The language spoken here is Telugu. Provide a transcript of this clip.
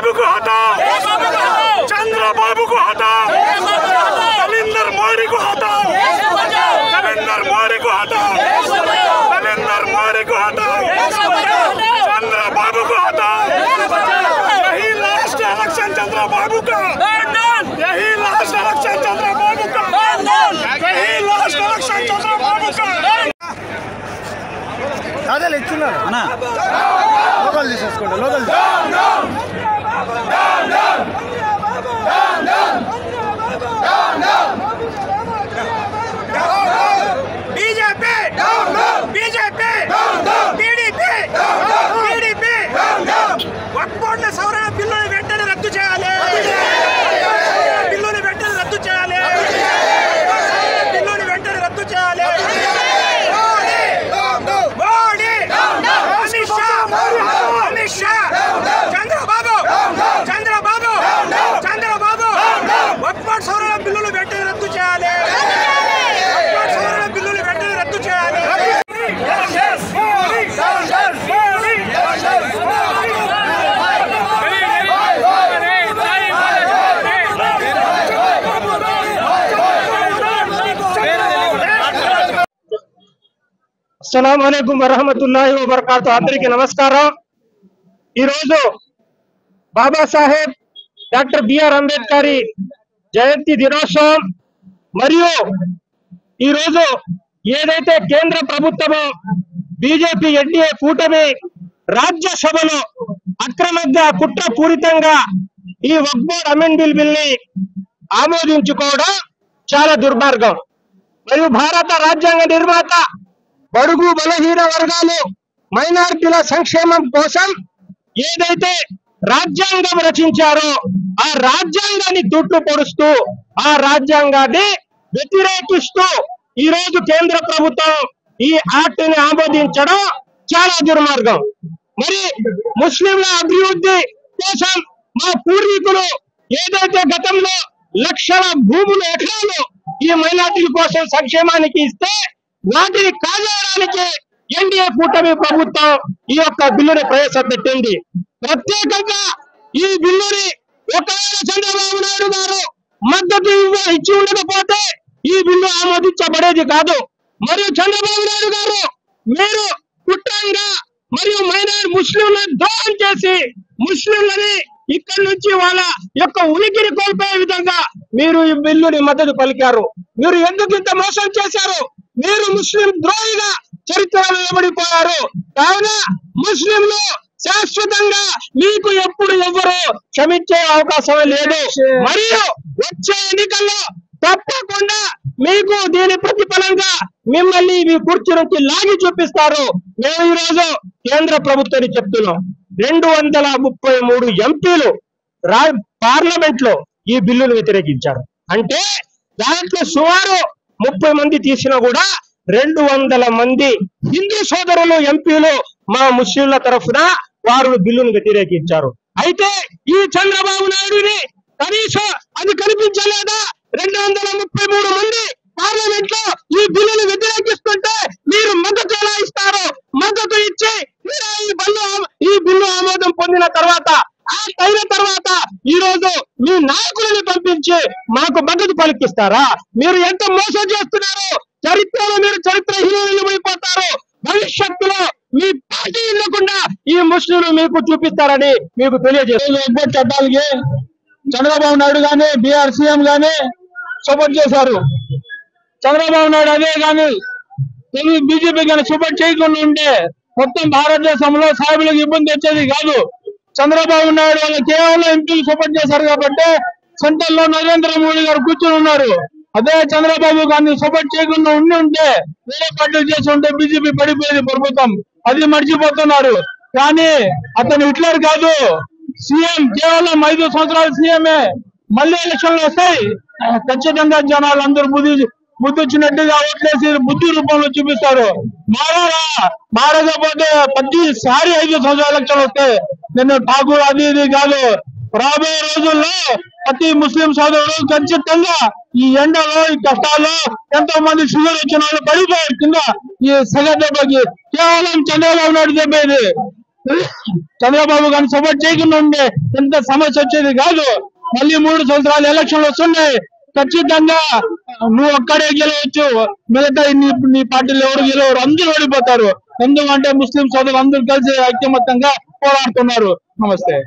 बाबू को हटाओ, चंद्रबाबू को हटाओ, नरेंद्र मोदी को हटाओ, नरेंद्र मोदी को हटाओ, नरेंद्र मोदी को हटाओ, चंद्रबाबू को हटाओ। यही लास्ट इलेक्शन चंद्रबाबू का, यही लास्ट इलेक्शन चंद्रबाबू का, यही लास्ट इलेक्शन चंद्रबाबू का। అదే ఇచ్చున్నారు అన్న లోకల్ తీసేసుకోండి local BJP BJP TDP TDP Waqf బోర్డుల సవరణ బిల్లుని వెంటనే రద్దు చేయాలి, బిల్లుని వెంటనే రద్దు చేయాలి, బిల్లుని వెంటనే రద్దు చేయాలి। చంద్రబాబు చంద్రబాబు చంద్రబాబు వక్ఫ్ బోర్డు సవరణ బిల్లులు వెంటనే రద్దు చేయాలి, వక్ఫ్ బోర్డు సవరణ బిల్లులు వెంటనే రద్దు చేయాలి। అస్సలాము అలైకుం వరహమతుల్లాహి వబరకాతు। అందరికీ నమస్కారం। ఈరోజు బాబాసాహెబ్ డాక్టర్ బిఆర్ అంబేద్కర్ జయంతి దినోత్సవం మరియు ఈరోజు ఏదైతే కేంద్ర ప్రభుత్వము బీజేపీ ఎన్డీఏ కూటమి రాజ్యసభలో అక్రమంగా కుట్రపూరితంగా ఈ వక్ఫ్ బోర్డ్ అమెండ్మెంట్ బిల్ ని ఆమోదించుకోవడం చాలా దుర్మార్గం। మరియు భారత రాజ్యాంగ నిర్మాత బడుగు బలహీన వర్గాలు మైనారిటీల సంక్షేమం కోసం ఏదైతే రాజ్యాంగం రచించారో ఆ రాజ్యాంగాన్ని తూట్లు పొడుస్తూ ఆ రాజ్యాంగాన్ని వ్యతిరేకిస్తూ ఈ రోజు కేంద్ర ప్రభుత్వం ఈ యాక్ట్ ని ఆమోదించడం చాలా దుర్మార్గం। మరి ముస్లింల అభివృద్ధి కోసం మా పూర్వీకులు ఏదైతే గతంలో లక్షల భూములు ఎకరాలు ఈ మైనారిటీల కోసం సంక్షేమానికి ఇస్తే వాటిని కాజేయడానికి ఎన్డీఏ కూటమి ప్రభుత్వం ఈ యొక్క బిల్లుని ప్రవేశపెట్టింది। ప్రత్యేకంగా ఈ బిల్లుని ఒకవేళ చంద్రబాబు నాయుడు గారు మద్దతు ఇచ్చి ఉండకపోతే ఈ బిల్లు ఆమోదించబడేది కాదు। మరియు చంద్రబాబు నాయుడు గారు మీరు కుట్రంగా మరియు మైనారిటీ ముస్లింలను ద్రోహం చేసి ముస్లింలని ఇక్కడి నుంచి వాళ్ళ యొక్క ఉనికిని కోల్పోయే విధంగా మీరు ఈ బిల్లుని మద్దతు పలికారు। మీరు ఎందుకు ఇంత మోసం చేశారు? మీరు ముస్లిం ద్రోహిగా చరిత్రలో నిలబడిపోయారు। కావున ముస్లింలు శాశ్వతంగా మీకు ఎప్పుడు ఎవ్వరు క్షమించే అవకాశం లేదు। మరియు వచ్చే ఎన్నికల్లో తప్పకుండా మీకు దీని ప్రతిఫలంగా మిమ్మల్ని మీ కుర్చీ నుంచి లాగి చూపిస్తారు। మేము ఈ రోజు కేంద్ర ప్రభుత్వాన్ని చెప్తున్నాం, 233 ఎంపీలు పార్లమెంట్ లో ఈ బిల్లును వ్యతిరేకించారు। అంటే దాంట్లో సుమారు 30 మంది తీసినా కూడా 200 మంది హిందూ సోదరులు ఎంపీలు మా ముస్లింల తరఫున వారు బిల్లును వ్యతిరేకించారు। అయితే ఈ చంద్రబాబు నాయుడిని కనీసం అది కనిపించలేదా? 233 మంది పార్లమెంట్ లో ఈ బిల్లును వ్యతిరేకిస్తుంటే మీరు మద్దతు ఎలా ఇస్తారు? మద్దతు ఇచ్చి ఈ బిల్లు ఆమోదం పొందిన తర్వాత అయిన తర్వాత ఈ రోజు మీ నాయకులను పంపించి మాకు మద్దతు పలికిస్తారా? మీరు ఎంత మోసం చేస్తున్నారు? చరిత్రలో మీరు చరిత్రహీనులు నిలబడిపోతారు। భవిష్యత్తులో మీ పార్టీ ఇవ్వకుండా ఈ ముస్లింలు మీకు చూపిస్తారని మీకు తెలియజేస్తారు। చట్టాలకి చంద్రబాబు నాయుడు గానీ బీఆర్ సీఎం గానీ సపోర్ట్ చేశారు। చంద్రబాబు నాయుడు అదే కానీ బీజేపీ కానీ సపోర్ట్ చేయకుండా ఉంటే మొత్తం భారతదేశంలో సాయిబులకు ఇబ్బంది వచ్చేది కాదు। చంద్రబాబు నాయుడు వాళ్ళు కేవలం ఎంపీలు సపోర్ట్ చేశారు కాబట్టి సెంట్రల్ లో నరేంద్ర మోడీ గారు కూర్చొని ఉన్నారు। అదే చంద్రబాబు గారిని సపోర్ట్ చేయకుండా ఉంటే వేరే పార్టీలు చేసి ఉంటే బీజేపీ పడిపోయేది ప్రభుత్వం, అది మర్చిపోతున్నారు। కానీ అతను హిట్లర్ కాదు, సీఎం కేవలం 5 సంవత్సరాలు సీఎంఏ। మళ్ళీ ఎలక్షన్లు వస్తాయి, ఖచ్చితంగా జనాలు అందరూ బుద్ధి వచ్చినట్టుగా ఓట్లేసి బుద్ధి రూపంలో చూపిస్తారు। మారకపోతే ప్రతిసారి 5 సంవత్సరాల ఎలక్షన్లు వస్తాయి। నిన్న ఠాకూర్ అది ఇది కాదు, రాబోయే రోజుల్లో ప్రతి ముస్లిం సోదరుడు ఖచ్చితంగా ఈ ఎండలో ఈ కష్టాల్లో ఎంతో మంది షుగర్ వచ్చిన వాళ్ళు పడిపోయారు కింద ఈ సగ దెబ్బకి, కేవలం చంద్రబాబు నాయుడు దెబ్బ ఇది। చంద్రబాబు గారిని సపోర్ట్ చేయకుండా ఉండే ఎంత సమస్య వచ్చేది కాదు. మళ్ళీ 3 సంవత్సరాలు ఎలక్షన్లు వస్తున్నాయి. ఖచ్చితంగా నువ్వు ఒక్కడే గెలవచ్చు, మిగతా నీ పార్టీలు ఎవరు గెలవరు, అందరూ ఓడిపోతారు. ఎందుకంటే ముస్లిం సోదరులు అందరూ కలిసి ఐక్యమత్యంగా పోరాడుతున్నారు. నమస్తే.